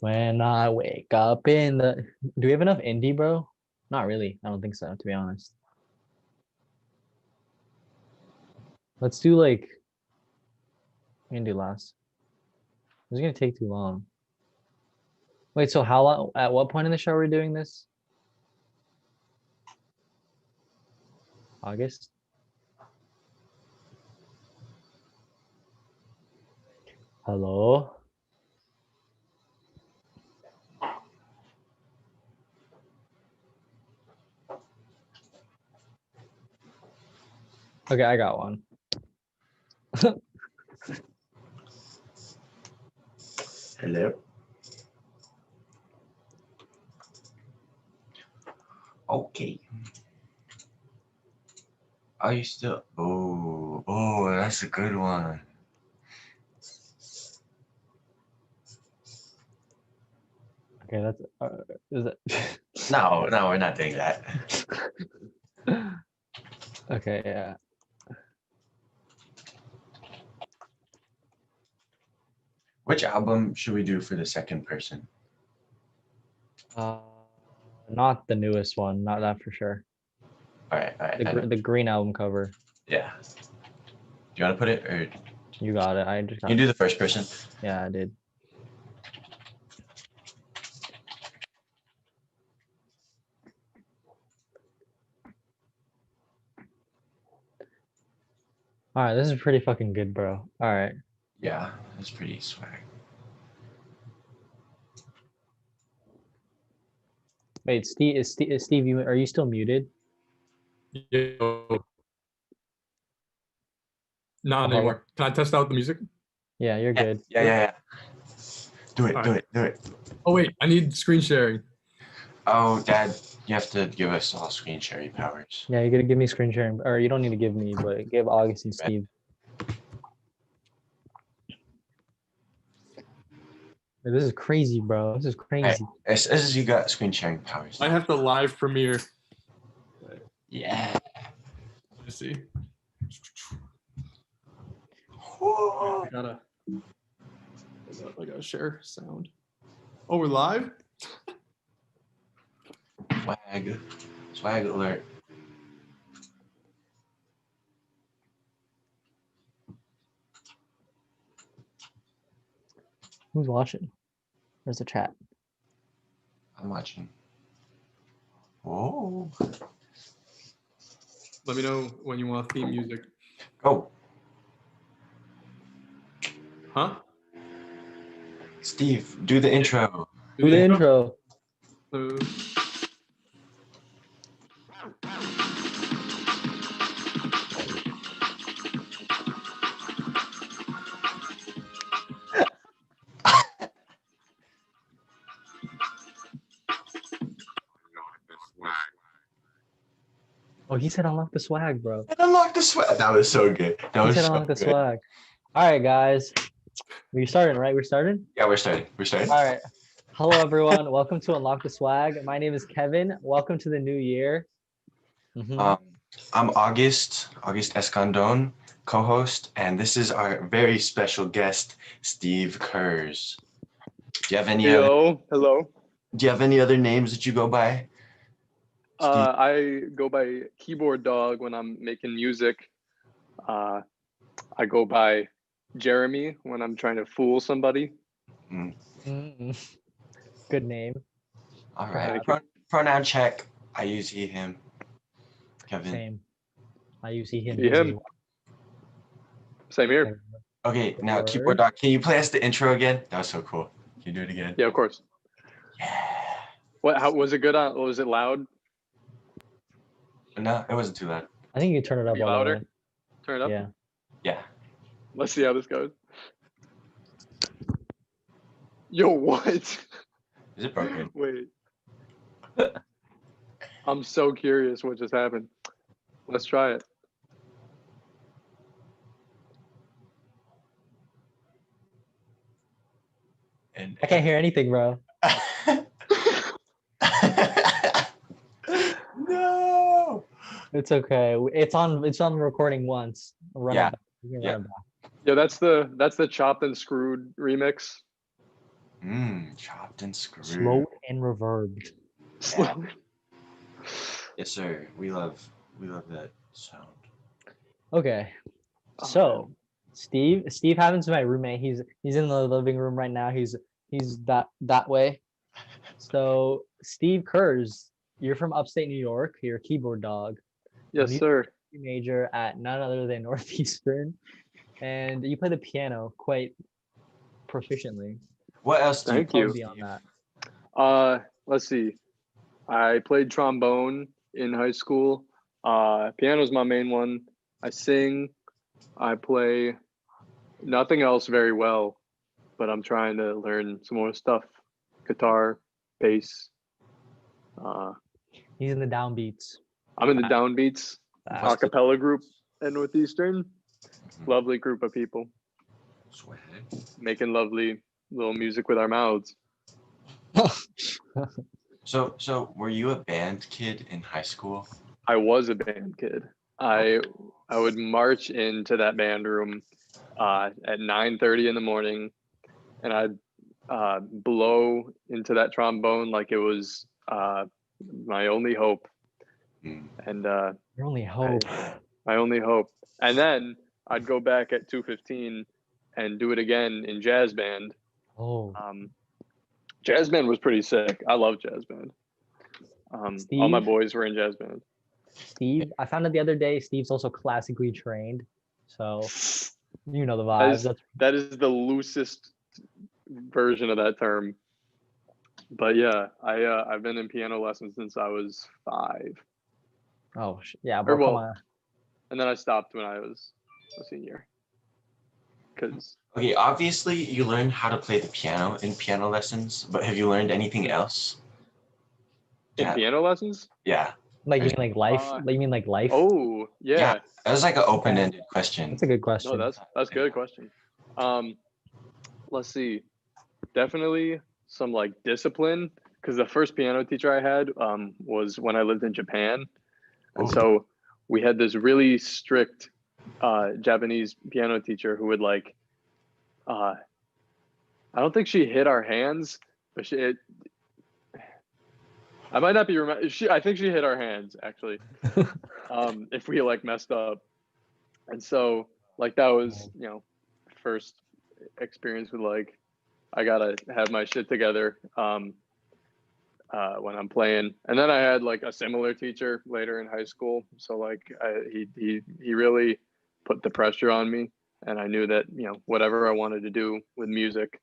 When I wake up in the. Do we have enough indie, bro? Not really. I don't think so, to be honest. Let's do like. We can do last. It's gonna take too long. Wait, so how long? At what point in the show are we doing this? August? Hello? Okay, I got one. Hello. Okay. Are you still? Oh, that's a good one. Okay, that's is it No, we're not doing that. okay, yeah. Which album should we do for the second person? Uh not the newest one, not that for sure. All right. The green album cover. Yeah. Do you want to put it, or You got it. I just got you do the first person? Yeah, I did. All right, this is pretty fucking good, bro. All right. Yeah, that's pretty swag. Wait, Steve, are you still muted? Yo. Not Okay. anymore. Can I test out the music? Yeah, you're good. Yeah. Do it. All right. Do it. Oh wait, I need screen sharing. Oh, Dad, you have to give us all screen sharing powers. Yeah, you're gonna give me screen sharing, or you don't need to give me, but give August and Steve. This is crazy, bro. This is crazy. Right. As as you got screen sharing powers. I have to live premiere. Yeah. Let's see. Whoa. I gotta share sound. Oh, we're live? Swag alert. Who's watching? There's a chat. I'm watching. Whoa. Let me know when you want theme music. Go. Huh? Steve, do the intro. Do the intro. Oh, he said unlock the swag, bro. And unlock the swag. That was so good. That He was said so unlock the good. swag. All right, guys. We started, right? We're starting? Yeah, we're starting. All right. Hello, everyone. Welcome to Unlock the Swag. My name is Kevin. Welcome to the new year. Mhm. I'm August Escandon, co-host, and this is our very special guest, Steve Kurz. Do you have any Hello. other names that you go by? I go by Keyboard Dog when I'm making music. I go by Jeremy when I'm trying to fool somebody. Mm. Good name. All right. Thank you. Pronoun check. I use he, him. Kevin. Same. I use he, him. He, him. Same here. Okay, now Word. Keyboard Dog, can you play us the intro again? That was so cool. Can you do it again? Yeah, of course. Yeah. How was it good? Was it loud? No, it wasn't too loud. I think you turn it up Be all the louder? way. Turn it up. Yeah. Yeah. Let's see how this goes. Yo, what? Is it broken? Wait. I'm so curious what just happened. Let's try it. And I can't hear anything, bro. No. It's okay. It's on recording once. Run Yeah. it back. You can Yeah. run it back. Yeah, that's the chopped and screwed remix. Chopped and screwed. Slow and reverbed. Slow. Yes, sir. We love that sound. Okay. Oh, So Steve happens to be my roommate. He's in the living room right now. He's that way. So Steve Kurz, you're from upstate New York. You're a keyboard dog. Yes, music sir. Major at none other than Northeastern, and you play the piano quite proficiently. What else do you Thank play, you. Beyond Steve? that, Let's see. I played trombone in high school. Piano's my main one. I sing. I play nothing else very well, but I'm trying to learn some more stuff. Guitar, bass. he's in the downbeats. I'm in the Downbeats Fast. acapella group at Northeastern. Mhm. Lovely group of people Swag. making lovely little music with our mouths. So were you a band kid in high school? I was a band kid. I would march into that band room at 9:30 in the morning, and I'd blow into that trombone like it was my only hope, Mm. and Your only hope. my only hope. And then I'd go back at 2:15 and do it again in jazz band. Oh, Jazz band was pretty sick. I love jazz band. All my Steve? boys were in jazz band. Steve. I found out the other day. Steve's also classically trained, so you know the That vibes. is, That's that is the loosest version of that term. But yeah, I've been in piano lessons since I was 5, yeah, bro. well, Come on. and then I stopped when I was a senior. Because Okay, obviously you learned how to play the piano in piano lessons, but have you learned anything else? in Yeah. piano lessons, Yeah. Like you mean like life? You mean like life? oh yeah, Yeah. That was like an open-ended question. That's a good question. no, that's a good question. Let's see, definitely some like discipline, because the first piano teacher I had was when I lived in Japan, and Ooh. so we had this really strict Japanese piano teacher who would like I don't think she hit our hands, but I might not be I think she hit our hands actually, if we like messed up. And so like that was, first experience with like I gotta have my shit together when I'm playing. And then I had like a similar teacher later in high school. So like he really put the pressure on me, and I knew that whatever I wanted to do with music,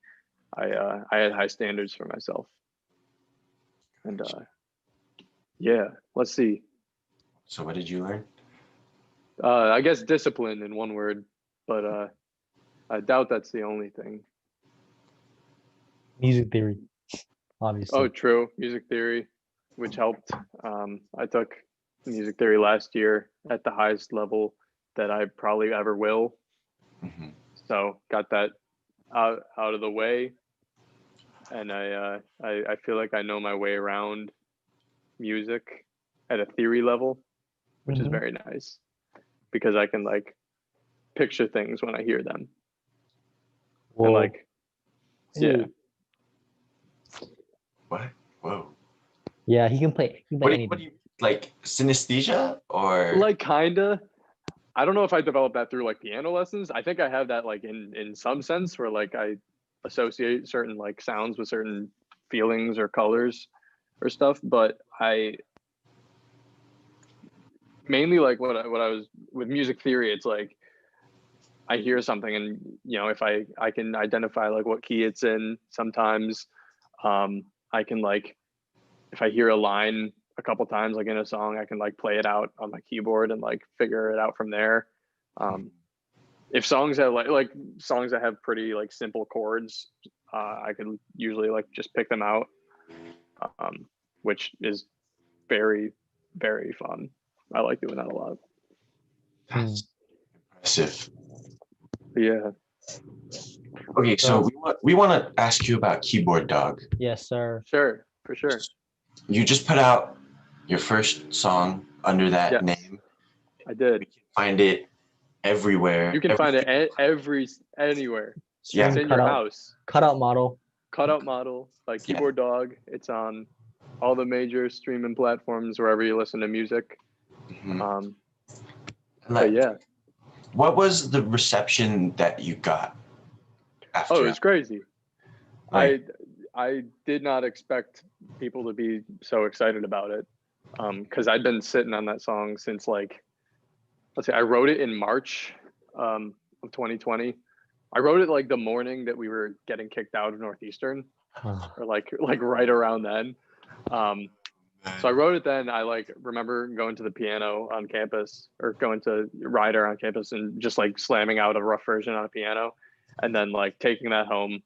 I had high standards for myself. And yeah, let's see. So what did you learn? I guess discipline in one word, but I doubt that's the only thing. Music theory, obviously. Oh, true. Music theory, which helped. I took music theory last year at the highest level that I probably ever will. Mhm. So got that out of the way, and I feel like I know my way around music at a theory level, which is Mhm. very nice because I can like picture things when I hear them. Whoa. And like, yeah, What? Whoa. Yeah, he can play. He can play What do anything. you like synesthesia or like kinda. I don't know if I developed that through like piano lessons. I think I have that like in some sense where like I associate certain like sounds with certain feelings or colors or stuff, but I mainly like what I was with music theory, it's like I hear something and if I can identify like what key it's in sometimes, I can like if I hear a line a couple times like in a song, I can like play it out on my keyboard and like figure it out from there. If songs have like songs that have pretty like simple chords, I could usually like just pick them out, which is very, very fun. I like doing that a lot. that's impressive. Yeah. Okay, so we want to ask you about Keyboard Dog. Yes, sir. Sure, for sure. You just put out your first song under that Yes. name. I did. We can find it everywhere. You can find it anywhere. Yeah. It's in Cut your out. house. Cutout model. Cutout Model by Keyboard Dog. It's on all the major streaming platforms wherever you listen to music. Mhm. But Like, yeah, what was the reception that you got after? oh, it's crazy. Like, I did not expect people to be so excited about it, because I'd been sitting on that song since like, let's see, I wrote it in March of 2020. I wrote it like the morning that we were getting kicked out of Northeastern, or like right around then. So I wrote it then. I like remember going to the piano on campus, or going to Ryder on campus, and just like slamming out a rough version on a piano, and then like taking that home.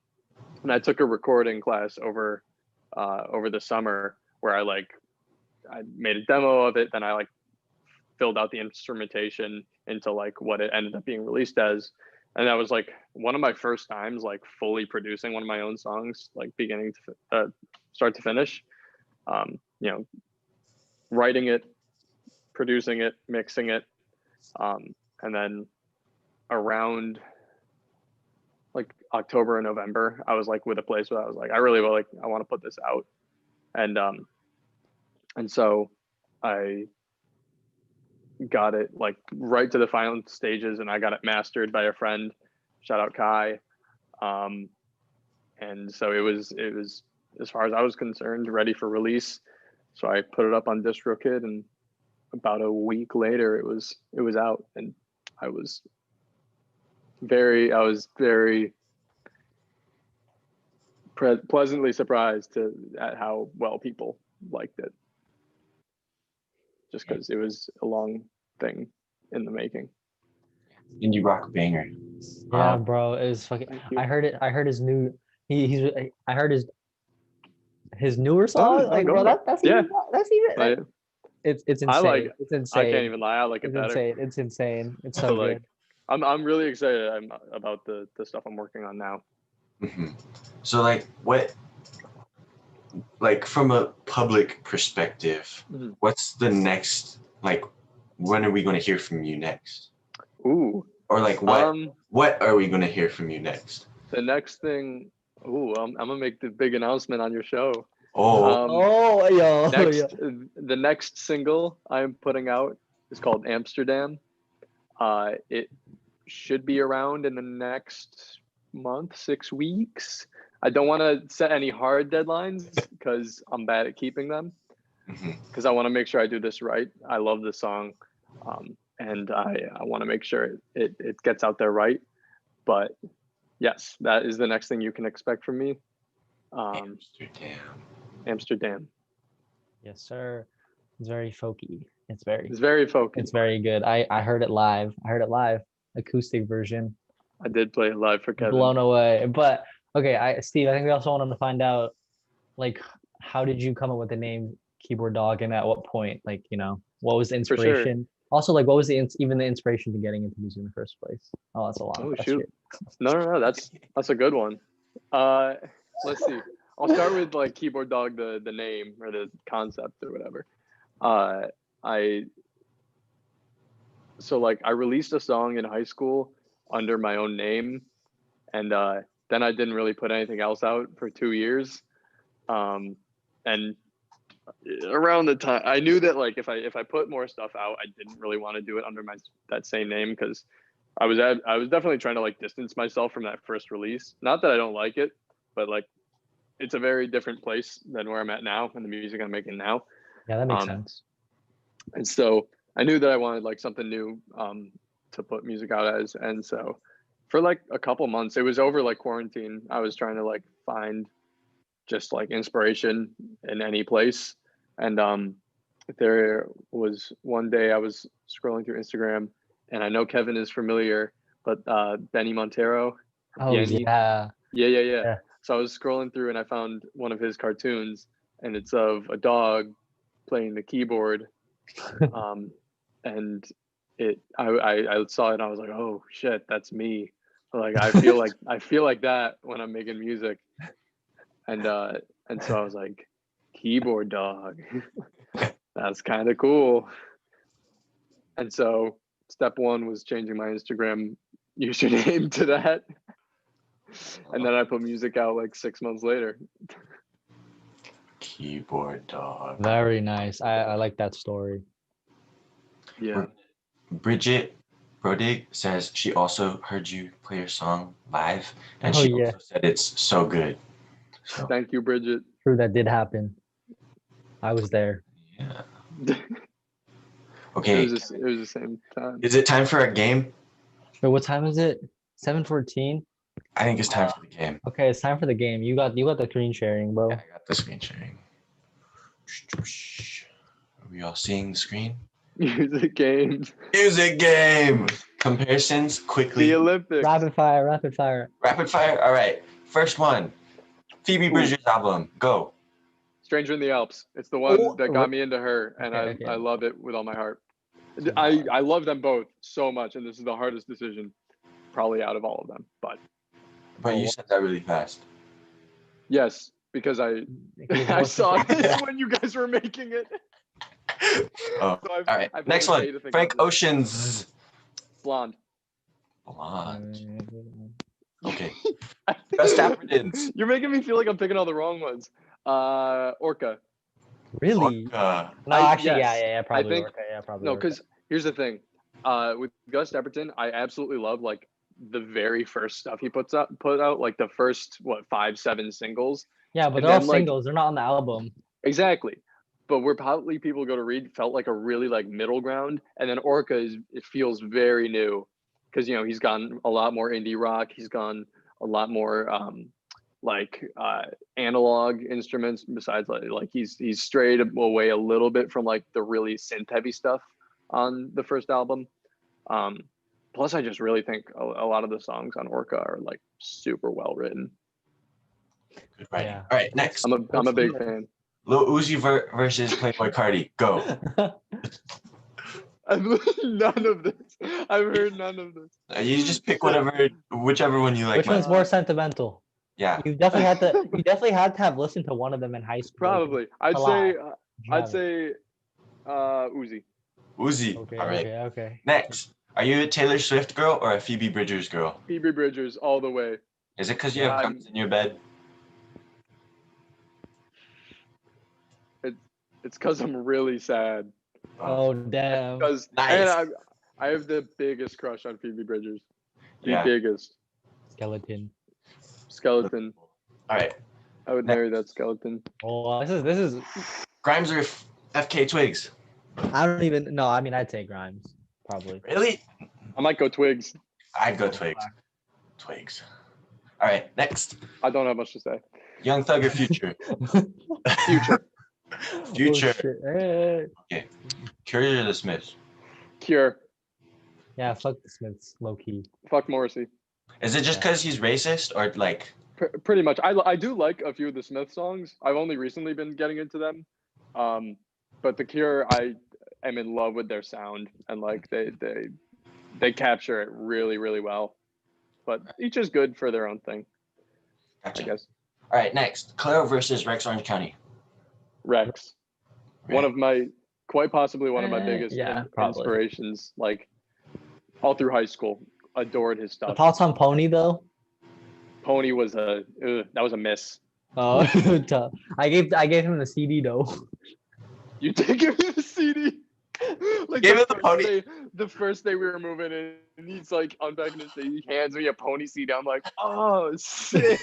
And I took a recording class over the summer where I made a demo of it. Then I like filled out the instrumentation into like what it ended up being released as. And that was like one of my first times like fully producing one of my own songs, like beginning to start to finish. You know, writing it, producing it, mixing it, and then around like October and November, I was like with a place where I was like, I really I want to put this out, and so I got it like right to the final stages, and I got it mastered by a friend. Shout out Kai. And so it was as far as I was concerned ready for release. So I put it up on DistroKid, and about a week later it was out, and I was very pleasantly surprised at how well people liked it, just because it was a long thing in the making. indie rock banger. Yeah, bro, it was fucking. Thank you. I heard it. I heard his new. I heard his newer Oh, song. no, Like, go bro, for it. that's Yeah. even. That's even. I, It's insane. I like it. It's insane. I can't even lie, I like it It's better. insane. It's insane. It's so Like, good. I'm really excited about the stuff I'm working on now. Mhm. So like what, like from a public perspective, Mhm. what's the next, like when are we going to hear from you next? Ooh. Or like what are we going to hear from you next? The next thing. Ooh, I'm gonna make the big announcement on your show. Oh, yo, Next, yo. the next single I'm putting out is called Amsterdam. It should be around in the next month, 6 weeks. I don't want to set any hard deadlines because I'm bad at keeping them. Mhm. Because I want to make sure I do this right. I love this song, and I want to make sure it gets out there right. But yes, that is the next thing you can expect from me. Amsterdam. Yes, sir. It's very folky. It's very. It's very focused. It's very good. I heard it live. Acoustic version. I did play it live for Kevin. Blown away. But okay, Steve, I think we also wanted to find out, like, how did you come up with the name Keyboard Dog, and at what point, like, what was the For sure. inspiration? Also, like, what was even the inspiration to getting into music in the first place? Oh, that's a long Oh question. shoot! No, that's a good one. Let's see. I'll start with like Keyboard Dog, the name or the concept or whatever. I released a song in high school under my own name, and then I didn't really put anything else out for 2 years. And around the time I knew that like if I put more stuff out, I didn't really want to do it under that same name, because I was definitely trying to like distance myself from that first release. Not that I don't like it, but like it's a very different place than where I'm at now and the music I'm making now. Yeah, that makes sense. And so I knew that I wanted like something new to put music out as. And so for like a couple months, it was over like quarantine, I was trying to like find just like inspiration in any place. And there was one day I was scrolling through Instagram, and I know Kevin is familiar, but Benny Montero. Oh, Benny. yeah. Yeah. So I was scrolling through and I found one of his cartoons, and it's of a dog playing the keyboard. And I saw it and I was like, oh shit, that's me. Like I feel like that when I'm making music. And so I was like, Keyboard Dog. That's kind of cool. And so step one was changing my Instagram username to that. And then I put music out like 6 months later. Keyboard dog. Very nice. I like that story. Yeah. Bridget Brodig says she also heard you play your song live, and Oh, she yeah. also said it's so good. So Thank you, Bridget. True, that did happen. I was there. yeah. It Okay. was the same time. Is it time for a game? Wait, what time is it? 7:14. I think it's time for the game. Okay, it's time for the game. You got the screen sharing, bro. Yeah, I got the screen sharing. Are we all seeing the screen? Music games. Music game. Comparisons quickly. The Olympics. Rapid fire, rapid fire. Rapid fire. All right. First one. Phoebe Bridgers album. Go. Stranger in the Alps. It's the one Oh, that got me into her, and okay. I love it with all my heart. I love them both so much, and this is the hardest decision probably out of all of them. But But you said that really fast. yes, because I saw it when you guys were making it. Oh, So all right. I've Next had a one. day to think Frank about it. Ocean's Blonde. Blonde. Okay. Best Dappertons. You're making me feel like I'm picking all the wrong ones. Orca. Really? Orca. No, I- actually, yes. yeah, probably. think- Orca, yeah, probably. No, Orca. because here's the thing. With Gus Dapperton, I absolutely love like the very first stuff he put out, like the first 5-7 singles. yeah, but and they're all then, like- singles. They're not on the album. Exactly. But where probably people go to read felt like a really like middle ground, and then Orca it feels very new because he's gone a lot more indie rock. He's gone a lot more analog instruments. Besides like he's strayed away a little bit from like the really synth heavy stuff on the first album. Plus, I just really think a lot of the songs on Orca are like super well written. Good writing. Yeah. All right. Next. I'm a big fan. Lil Uzi versus Playboy Cardi. Go. I've none of this. I've heard none of this. You just pick whichever one you like. Which one's most. more sentimental? Yeah. You definitely had to have listened to one of them in high school. Probably. I'd alive. say Uzi. Uzi. Okay, All right. okay. Next. Are you a Taylor Swift girl or a Phoebe Bridgers girl? Phoebe Bridgers all the way. Is it because you have guns in your bed? It's because I'm really sad. Oh damn. Because Nice. and I have the biggest crush on Phoebe Bridgers. The Yeah. biggest Skeleton. skeleton. All right. I would marry that skeleton. Oh, this is. Grimes or FK Twigs? I don't even. No, I mean I'd say Grimes probably. Really? I might go Twigs. I'd go Twigs. Twigs. All right. Next. I don't have much to say. Young Thug or Future? Future. Future. Oh, shit. Curious or the Smiths? Cure. Yeah, fuck the Smiths, low key. Fuck Morrissey. Is it just because he's racist or like? Pretty much. I do like a few of the Smith songs. I've only recently been getting into them. But the Cure, I am in love with their sound, and like they capture it really, really well. But each is good for their own thing, Gotcha. I guess. All right. Next. Claire versus Rex Orange County. Rex, quite possibly one of my Eh, biggest yeah, probably. inspirations. Like all through high school, adored his The stuff. thoughts on Pony though? Pony was that was a miss. Oh, tough. I gave him the CD though. You did give me the CD. Like Give it the first Pony. day- the first day we were moving in, and he's like unpacking his thing. He hands me a Pony CD. I'm like, oh, sick.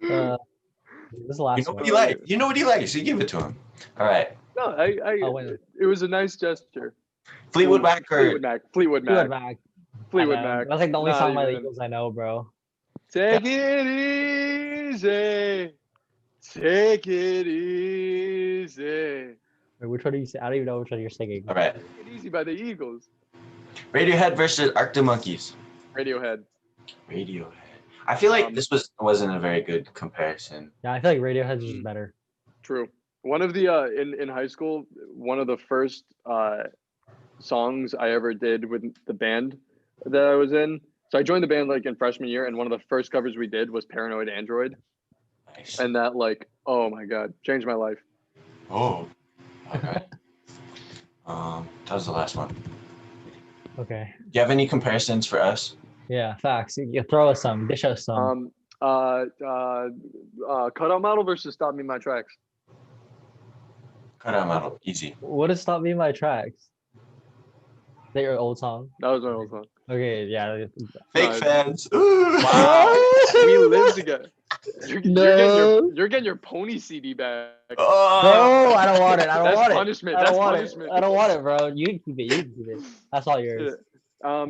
This is the last You know one. what he likes. You know what he likes. You give it to him. All right. No, Oh, wait. it was a nice gesture. Fleetwood Mac or Fleetwood Mac. Fleetwood Fleetwood Mac. Mac. Fleetwood I know. Mac. That's like the only Not song by the even- Eagles I know, bro. Take it easy. Take it easy. Wait, which one do you say? I don't even know which one you're singing. all right. Take it easy by the Eagles. Radiohead versus Arctic Monkeys. Radiohead. Radiohead. I feel like Um, this wasn't a very good comparison. Yeah, I feel like Radiohead's just better. True. One of the in high school, one of the first songs I ever did with the band that I was in. So I joined the band like in freshman year, and one of the first covers we did was Paranoid Android, Nice. and that like, oh my god, changed my life. Oh. Okay. That was the last one. Okay. Do you have any comparisons for us? Yeah, facts. You throw us some, dish us some. Cutout model versus Stop Me in My Tracks. Cut out model. Easy. What is Stop Me in My Tracks? Is that your old song? That was my old song. Okay, yeah. Fake No, fans. Wow. We live together. No. You're getting your pony CD back. Oh. No, I don't want it. I don't That's want punishment. it. I That's don't want punishment. it. I don't want it, bro. You can keep it. You can keep it. That's all yours. Yeah.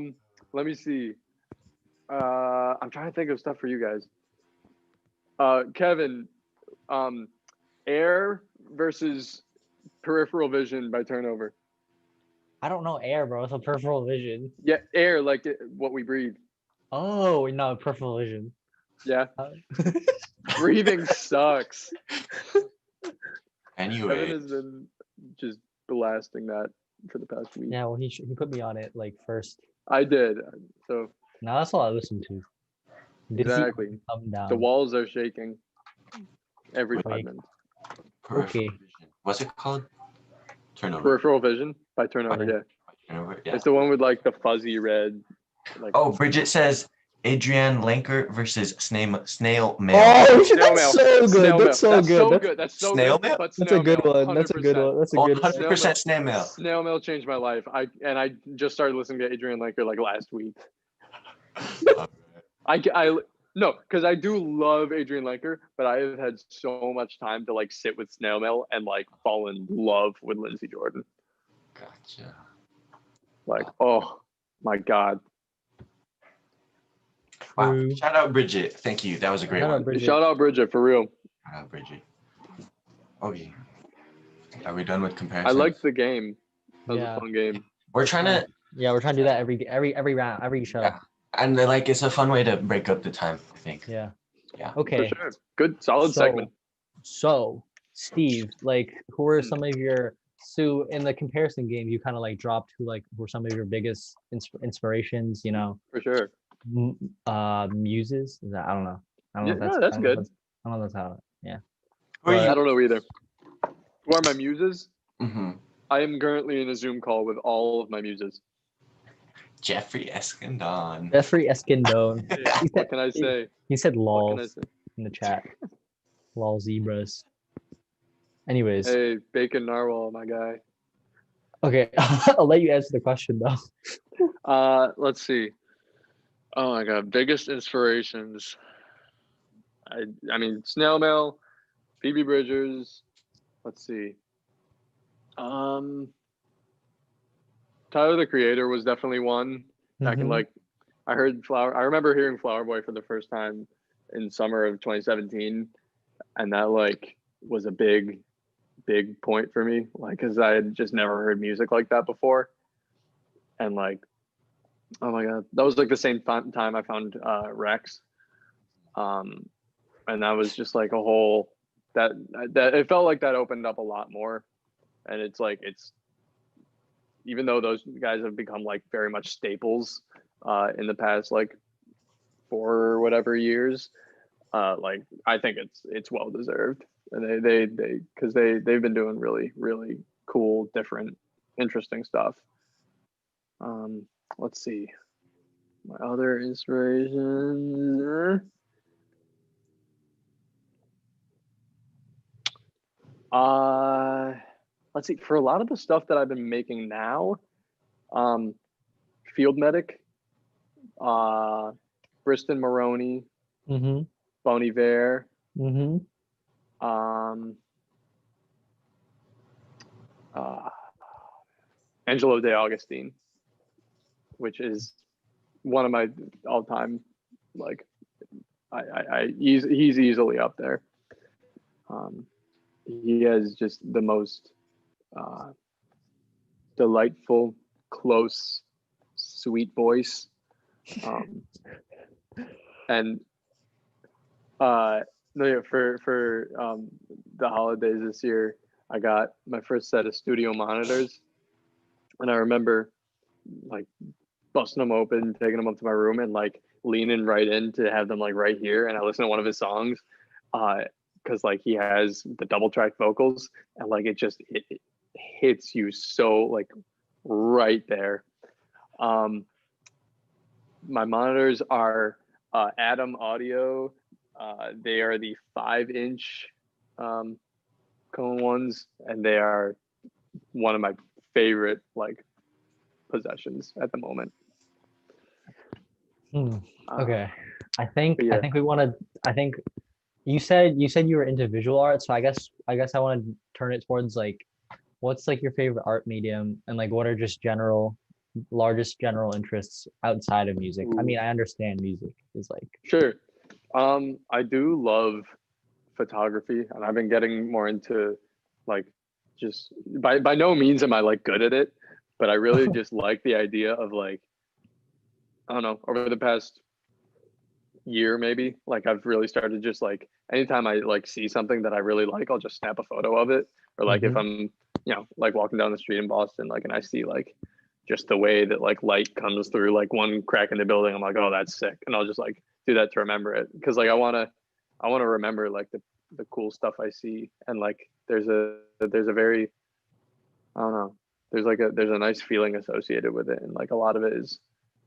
Let me see. I'm trying to think of stuff for you guys. Kevin, Air versus Peripheral Vision by Turnover. I don't know air, bro. It's a peripheral vision. Yeah, air, like what we breathe. Oh, no, peripheral vision. Yeah, Uh, breathing sucks. Kevin Anyway, has been just blasting that for the past week. yeah, well, he put me on it like first. I did. So Now that's all I listen to. Dizzy exactly. Come down. The walls are shaking every Wait. 5 minutes. peripheral Okay. vision. What's it called? Turnover. Peripheral Vision by Turnover. Okay. Yeah, Turnover. Yeah. it's the one with like the fuzzy red. Like Oh, Bridget says Adrienne Lenker versus Snail Mail. Oh, Snail that's mail. so good. Snail That's so mail. good. That's so Snail good. mail? But That's snail a good mail, one. That's a good 100%. one. That's a Oh, good 100% snail mail. Snail mail changed my life. I just started listening to Adrian Lenker like last week. No, because I do love Adrian Lenker, but I have had so much time to like sit with snail mail and like fall in love with Lindsey Jordan. Gotcha. Like, oh my God. Wow. True. Shout out Bridget. Thank you. That was a great Shout out one. Bridget. Shout out Bridget for real. Shout out Bridget. Okay. Are we done with I comparisons? liked the game. That was Yeah. a fun game. We're trying to, Yeah, we're trying to do that every round, every show. Yeah. and like it's a fun way to break up the time, I think. Yeah. Yeah. Okay. For sure. Good, solid segment. So, Steve, like, who are some of your in the comparison game? You kind of like dropped who were some of your biggest inspirations? You know, For sure. muses. Is that I don't know. I don't Yeah, know if that's no, that's I don't know if good. I don't know if that's how. Yeah. Who are I you? don't know either. Who are my muses? Mm-hmm. I am currently in a Zoom call with all of my muses. Jeffrey Eskandon. Jeffrey Eskindone. He said, What can I say? he said What can I lols say? in the chat. Lol zebras. Anyways, Hey, Bacon Narwhal, my guy. okay, I'll let you answer the question though. Let's see. Oh my God, biggest inspirations. I mean, Snail Mail, Phoebe Bridgers. Let's see. Tyler the Creator was definitely one. Back in Mhm. I heard Flower. I remember hearing Flower Boy for the first time in summer of 2017, and that was a big point for me, because I had just never heard music like that before, and oh my God, that was the same time I found Rex, and that was just a whole that it felt like that opened up a lot more, and it's even though those guys have become very much staples in the past 4 or whatever years, I think it's well deserved, and they've been doing really, really cool, different, interesting stuff. Let's see, my other inspirations. Let's see, for a lot of the stuff that I've been making now, Field Medic, Briston Maroney, Mhm. Bon Iver, Mhm. Angelo De Augustine, which is one of my all-time he's easily up there. He has just the most delightful, close, sweet voice, and for the holidays this year, I got my first set of studio monitors, and I remember busting them open, taking them up to my room, and leaning right in to have them right here, and I listened to one of his songs, because he has the double track vocals, and it hits you so right there. my monitors are Atom Audio. They are the 5-inch cone ones, and they are one of my favorite like possessions at the moment. Hmm, Uh, okay. I yeah. think we want to. I think you said you were into visual art, so I guess I want to turn it towards like, what's like your favorite art medium, and like what are just largest general interests outside of music? I Ooh, mean, I understand music is like. sure. I do love photography, and I've been getting more into like just by no means am I like good at it, but I really just like the idea of like, I don't know, over the past year maybe, like I've really started just like anytime I like see something that I really like, I'll just snap a photo of it. Or like if Mhm. I'm, like walking down the street in Boston, like and I see like just the way that like light comes through like one crack in the building, I'm like, oh, that's sick. And I'll just like do that to remember it. Cause like I wanna remember like the cool stuff I see. And like there's a very, I don't know, there's a nice feeling associated with it. And like a lot of it is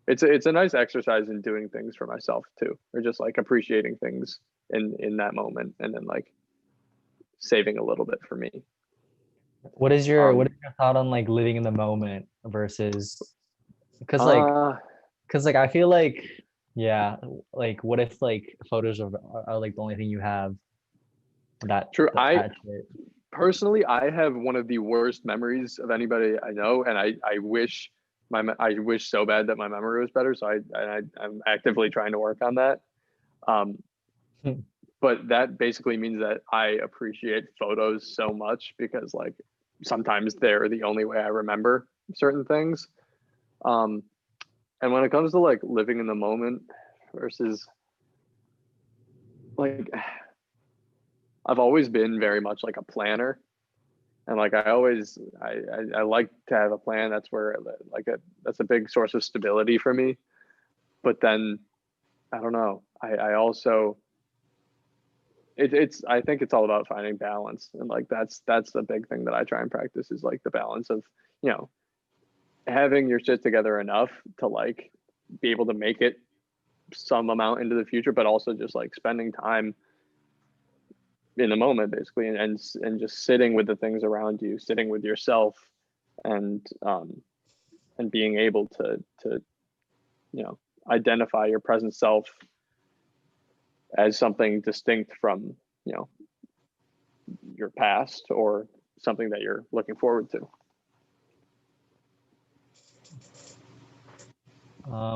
it's a nice exercise in doing things for myself too, or just like appreciating things in that moment, and then like saving a little bit for me. What Um, is your thought on like living in the moment versus because uh, I feel like yeah, like what if like photos are like the only thing you have true. I that shit. personally, I have one of the worst memories of anybody I know, and I wish I wish so bad that my memory was better. So I'm actively trying to work on that. Um, but that basically means that I appreciate photos so much because like sometimes they're the only way I remember certain things. Um, and when it comes to like living in the moment versus like, I've always been very much like a planner, and like I like to have a plan. That's where that's a big source of stability for me. But then I don't know. I also it's I think it's all about finding balance, and like that's the big thing that I try and practice is like the balance of you know having your shit together enough to like be able to make it some amount into the future, but also just like spending time in the moment basically, and just sitting with the things around you, sitting with yourself, and being able to you know identify your present self as something distinct from you know your past or something that you're looking forward to.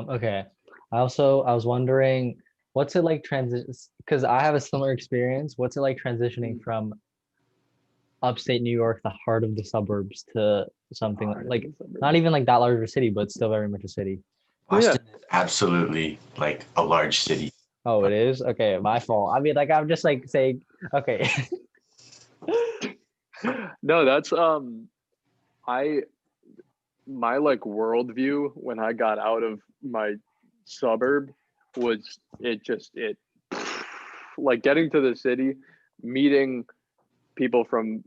Okay. I was wondering, what's it like transition? Because I have a similar experience. What's it like transitioning from upstate New York, the heart of the suburbs, to something like not even like that large of a city, but still very much a city? Oh yeah. Boston is absolutely like a large city. Oh, it is? Okay, my fault. I mean, like I'm just like saying, okay. No, that's I my like worldview when I got out of my suburb was it like getting to the city, meeting people from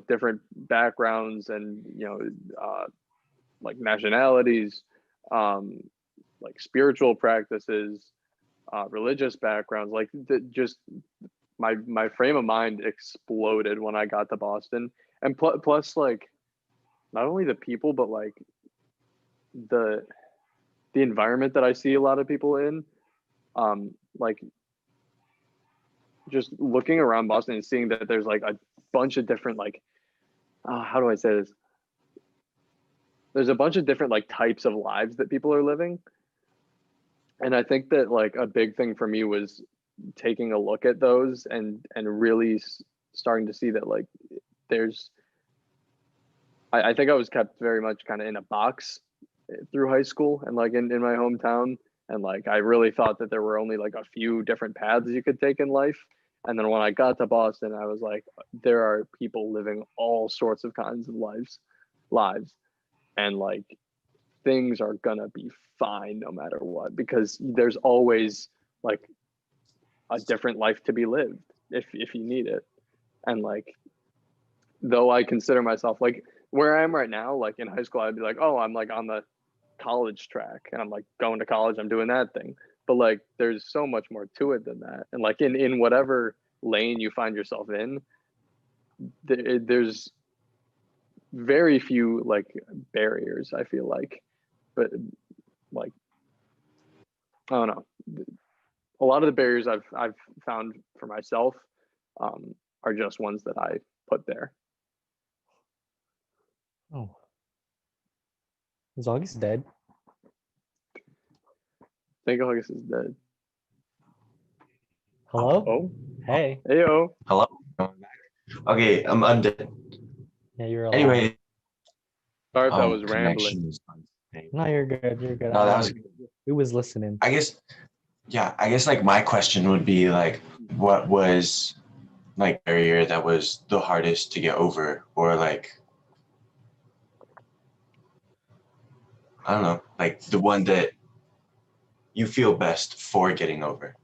different backgrounds and like nationalities, um, like spiritual practices, religious backgrounds, like just my frame of mind exploded when I got to Boston, and plus like not only the people but like the the environment that I see a lot of people in, like just looking around Boston and seeing that there's like a bunch of different like how do I say this? There's a bunch of different like types of lives that people are living, and I think that like a big thing for me was taking a look at those and really starting to see that like there's I think I was kept very much kind of in a box through high school and like in my hometown, and like I really thought that there were only like a few different paths you could take in life. And then when I got to Boston, I was like, there are people living all sorts of kinds of lives, and like things are gonna be fine no matter what, because there's always like a different life to be lived if you need it. And like though I consider myself like where I am right now, like in high school, I'd be like, oh, I'm like on the college track and I'm like going to college, I'm doing that thing. But like there's so much more to it than that. And like in whatever lane you find yourself in, there's very few like barriers, I feel like. But like I don't know. A lot of the barriers I've found for myself are just ones that I put there. Oh. Is August dead? I think August is dead. Hello? Oh, Hey. heyo. Hello? Okay, I'm undead. Yeah, you're alive. Anyway, Sorry if that was rambling. connection is unstable. No, you're good. You're good. No, that was. Who was listening? I guess. Yeah, I guess like my question would be like, what was like barrier that was the hardest to get over, or like, I don't know, like the one that you feel best for getting over.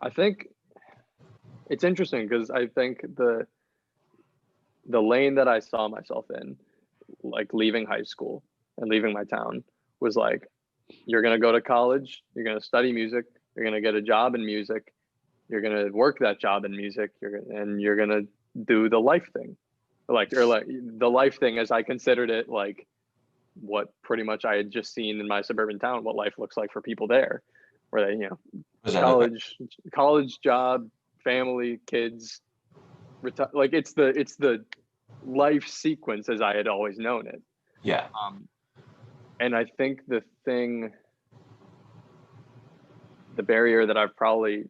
I think it's interesting because I think the lane that I saw myself in, like leaving high school and leaving my town, was like, you're gonna go to college, you're gonna study music, you're gonna get a job in music, you're gonna work that job in music, you're gonna do the life thing, like the life thing as I considered it, like what pretty much I had just seen in my suburban town, what life looks like for people there, where they, Was that college job, family, kids, like it's the life sequence as I had always known it. Yeah. And I think the barrier that I've probably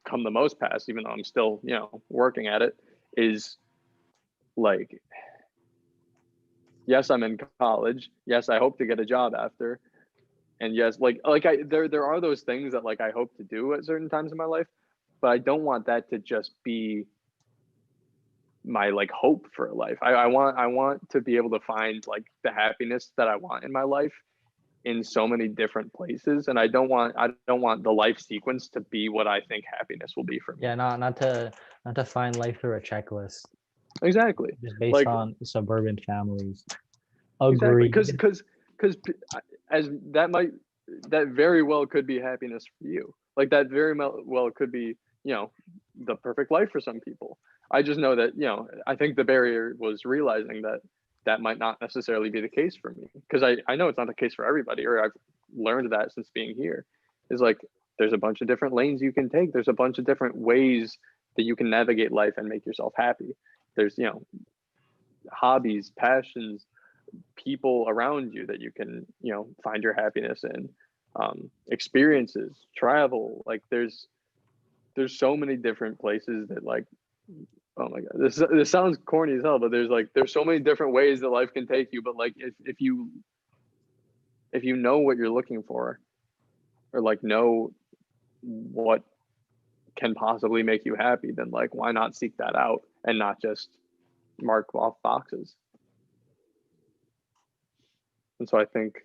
come the most past, even though I'm still, working at it, is like, yes, I'm in college. Yes, I hope to get a job after. And yes, there are those things that like I hope to do at certain times in my life, but I don't want that to just be my like hope for life. I want to be able to find like the happiness that I want in my life in so many different places, and I don't want the life sequence to be what I think happiness will be for me. Yeah, not to find life through a checklist. Exactly. Just based Like- on suburban families. Exactly. Agreed. Because as that very well could be happiness for you. Like that very well could be, the perfect life for some people. I just know that, I think the barrier was realizing that might not necessarily be the case for me, because I know it's not the case for everybody, or I've learned that since being here, is like there's a bunch of different lanes you can take. There's a bunch of different ways that you can navigate life and make yourself happy. There's, hobbies, passions, people around you that you can, find your happiness in, experiences, travel. Like there's so many different places that like, oh my god, this sounds corny as hell, but there's so many different ways that life can take you. But like if you know what you're looking for, or like know what can possibly make you happy, then like why not seek that out and not just mark off boxes. And so I think,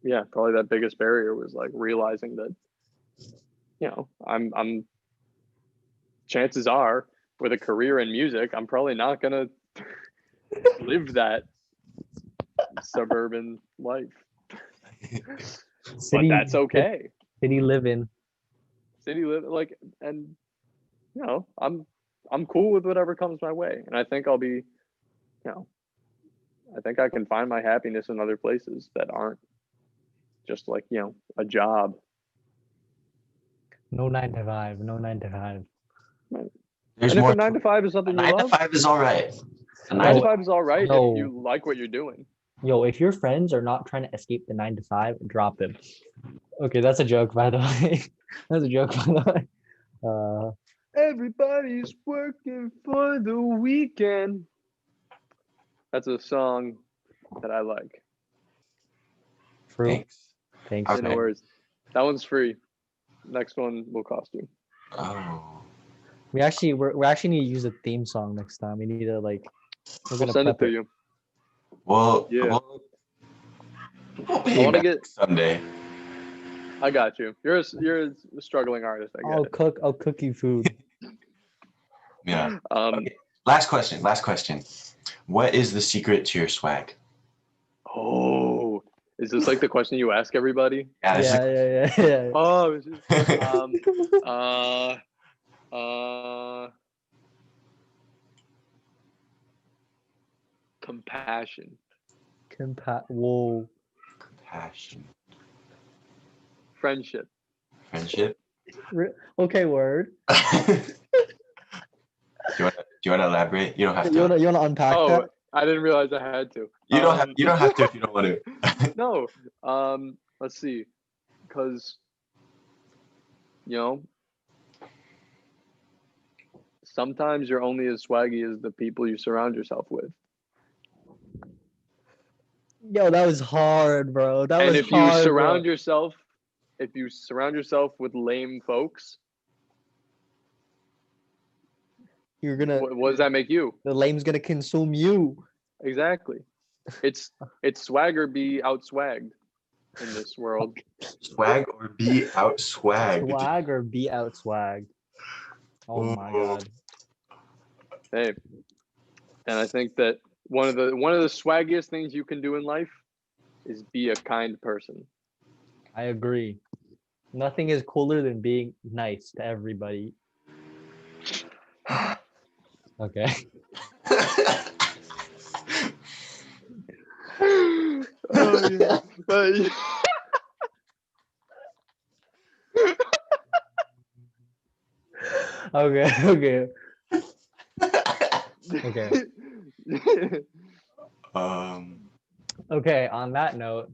yeah, probably that biggest barrier was like realizing that, I'm chances are with a career in music, I'm probably not gonna live that suburban life. But that's okay. City living. City live like, and I'm cool with whatever comes my way, and I think I'll be, I think I can find my happiness in other places that aren't just like, a job. No 9 to 5. No 9 to 5. There's And if more. a 9 to 5 is something you 9 to love, 5 is all right. A 9 to No. 5 is all right No. if you like what you're doing. Yo, if your friends are not trying to escape the 9 to 5, drop them. Okay, that's a joke, by the way. That's a joke, by the way. Everybody's working for the weekend. That's a song that I like. True. Thanks. Thanks. In Okay. words. That one's free. Next one will cost you. Oh. We actually need to use a theme song next time. We need to like. We're I'll gonna send it prep to you. Well, Yeah. we'll I pay wanna back get- someday. I got you. You're a struggling artist. I get it. I'll cook you food. Yeah. Um, Okay. Last question. Last question. What is the secret to your swag? Oh, is this like the question you ask everybody? Yeah, this Yeah. Oh, it's just, is compassion, Whoa. passion, friendship. friendship. Okay, word. Do you want to elaborate? You don't have You to. wanna unpack Oh, that? I didn't realize I had to. You don't have. You don't have to if you don't want to. No. Let's see. Because, sometimes you're only as swaggy as the people you surround yourself with. Yo, that was hard, bro. That And was if you hard, surround bro. yourself, with lame folks, You're gonna what does that make you? the lame's gonna consume you. Exactly. It's swagger be outswagged in this world. Swag or be out swag. Swag or be out swag. Oh my Ooh. god. Hey, and I think that one of the swaggiest things you can do in life is be a kind person. I agree. Nothing is cooler than being nice to everybody. Okay. Oh, yeah. Okay. Okay. Okay, on that note,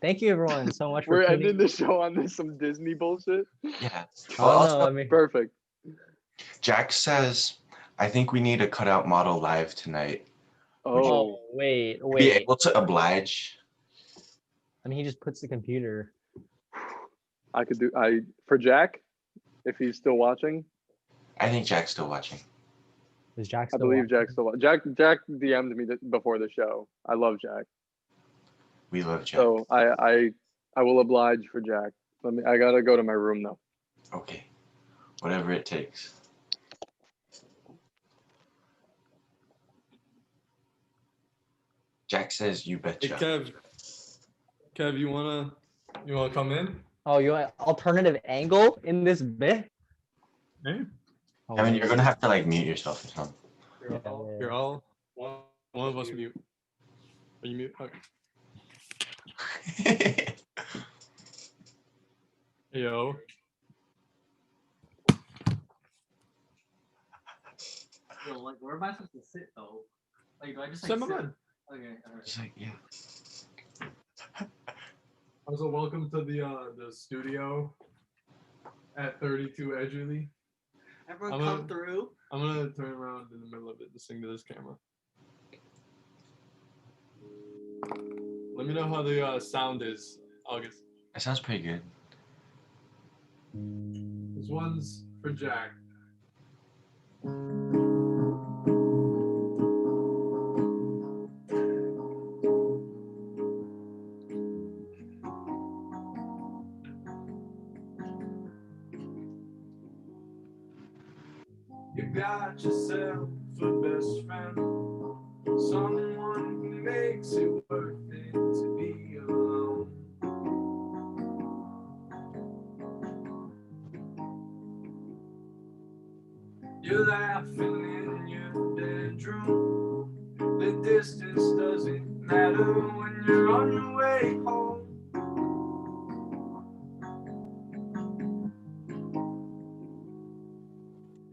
thank you everyone so much for We're tuning. ending the show on this some Disney bullshit. Yeah. I don't know. I mean, Perfect. Jack says, I think we need to cut out Model Live tonight. Oh, wait. Be able to oblige. I mean, he just puts the computer. for Jack, if he's still watching. I think Jack's still watching. Is Jack I still believe watching? Jack's still watching. Jack DM'd me before the show. I love Jack. We love Jack. So I will oblige for Jack. I gotta go to my room though. Okay. Whatever it takes. Jack says you Hey, betcha. Kev, you wanna come in? Oh, you want alternative angle in this bit? Hey. Oh, I mean, you're gonna have to like mute yourself or something. You're all one of us mute. Are you mute? Okay. Yo. Yo, like, where am I supposed to sit though? Like, do I just Sit on my bed. Okay. Just like, yeah. Also, welcome to the studio at 32 Edgerly. Everyone I'm come gonna- through. I'm gonna turn around in the middle of it to sing to this camera. Let me know how the sound is, August. That sounds pretty good. This one's for Jack. You got yourself a best friend, someone who makes it worth it to be alone. You're laughing in your bedroom. The distance doesn't matter when you're on your way home.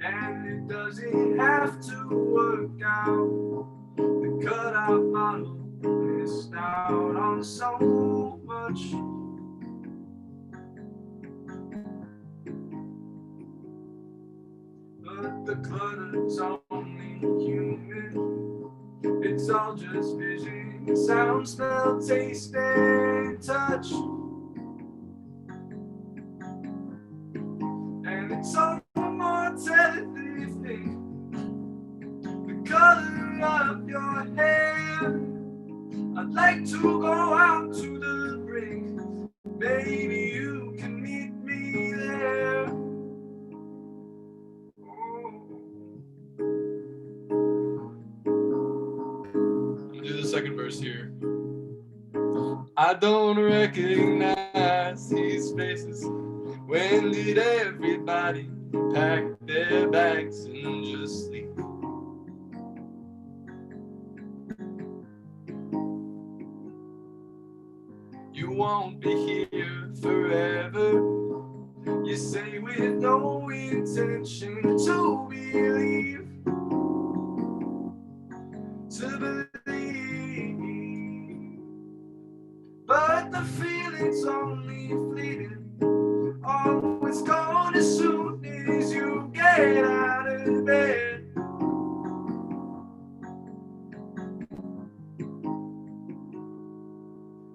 And it doesn't have to work out. The cutout model missed out on so much. But the clutter's only human. It's all just vision, sound, smell, taste, and touch. And it's all more telling than you think. The color of your hair. I'd like to go out to the brink. Maybe you can meet me there. Oh. verse here. I don't recognize these faces. When did everybody pack their bags and just leave? You won't be here forever. You say with no intention to believe. To believe. But the feeling's only fleeting. Oh, it's gone as soon as you get out of bed.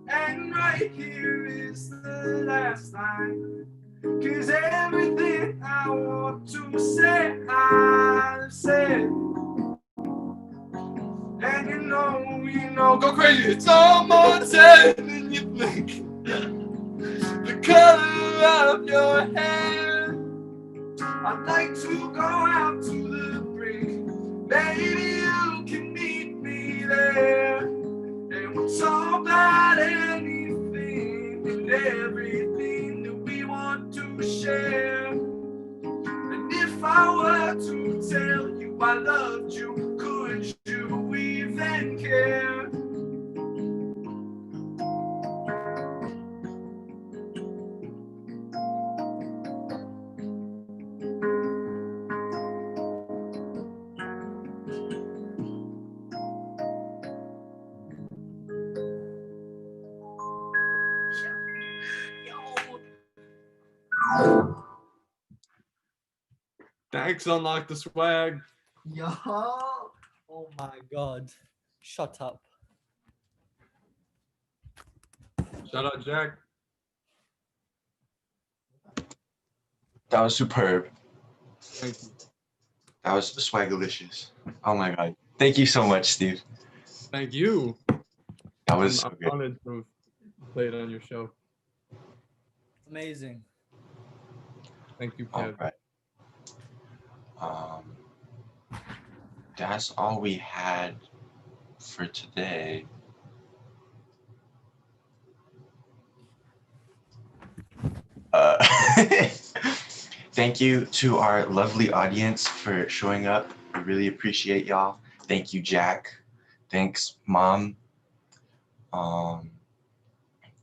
And right here is the last line. 'Cause everything I want to say, I've said. And you know, go crazy. It's all more sad than you think. The color of your hair. I'd like to go out to the brink. Maybe you can meet me there. And we'll talk about anything and everything that we want to share. And if I were to tell you I loved you, could you even care? Thanks, Unlock the Swag. Yo. Oh my god. Shut up. Shout out, Jack. That was superb. Thank you. That was swagalicious. Oh my god. Thank you so much, Steve. Thank you. That was so I'm good. honored to have played on your show. Amazing. Thank you, All Kev. right. That's all we had for today. Thank you to our lovely audience for showing up. We really appreciate y'all. Thank you, Jack. Thanks, Mom.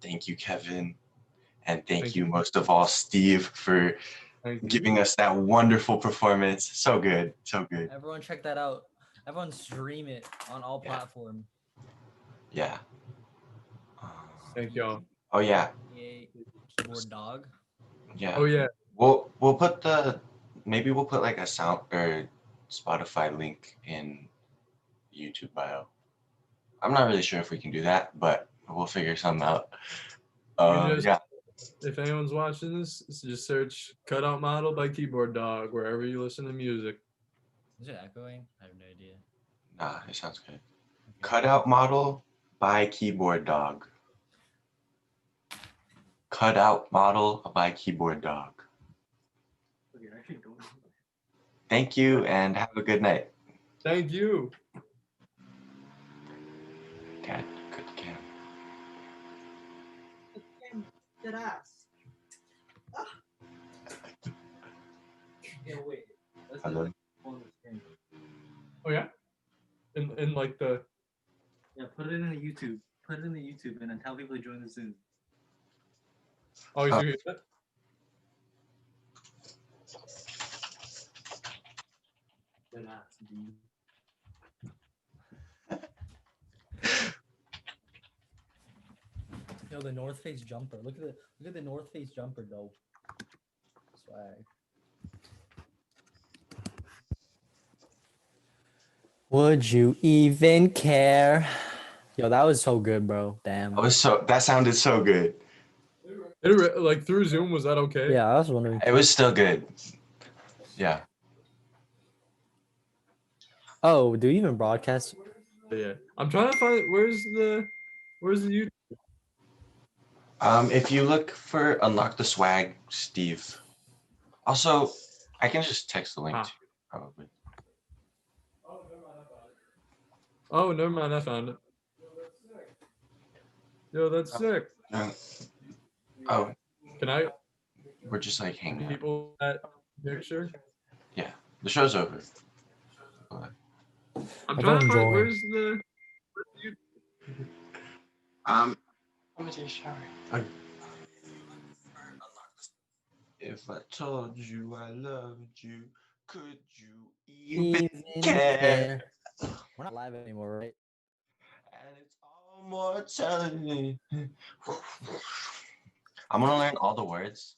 Thank you, Kevin. And thank you most of all, Steve, for Thank you. giving us that wonderful performance. So good, so good. Everyone check that out. Everyone stream it on all Yeah. platforms. Yeah. Thank y'all. Oh yeah, Keyboard dog. yeah. Oh yeah. We'll put maybe we'll put like a sound or Spotify link in YouTube bio. I'm not really sure if we can do that, but we'll figure something out. just- Yeah. If anyone's watching this, just search "Cutout Model" by Keyboard Dog wherever you listen to music. Is it echoing? I have no idea. Nah, it sounds good. Cutout Model by Keyboard Dog. Cutout Model by Keyboard Dog. Okay, I actually don't know. Thank you and have a good night. Thank you. Dad, good cam. Dead ass. Yeah, wait. Let's do Hello. it on the screen. Oh yeah. In like the. Yeah, put it in the YouTube. Put it in the YouTube and then tell people to join the Zoom. Oh, you Oh. see that? Dead ass, dude. Yo, the North Face jumper. Look at the North Face jumper though. Swag. Would you even care? Yo, that was so good, bro. Damn. That sounded so good. Like through Zoom, was that okay? Yeah, I was wondering. It was still good. Yeah. Oh, do you even broadcast? Yeah. I'm trying to find where's the YouTube. If you look for Unlock the Swag, Steve. Also, I can just text the link to you, probably. Oh, never mind. I found it. Yo, that's sick. Oh, Can I we're just like hanging out. people that picture? The show's over. I'm Everyone trying to find join. where's the. I'm gonna take a shower. If I told you I loved you, could you even care? We're not live anymore, right? And it's all mortality. I'm gonna learn all the words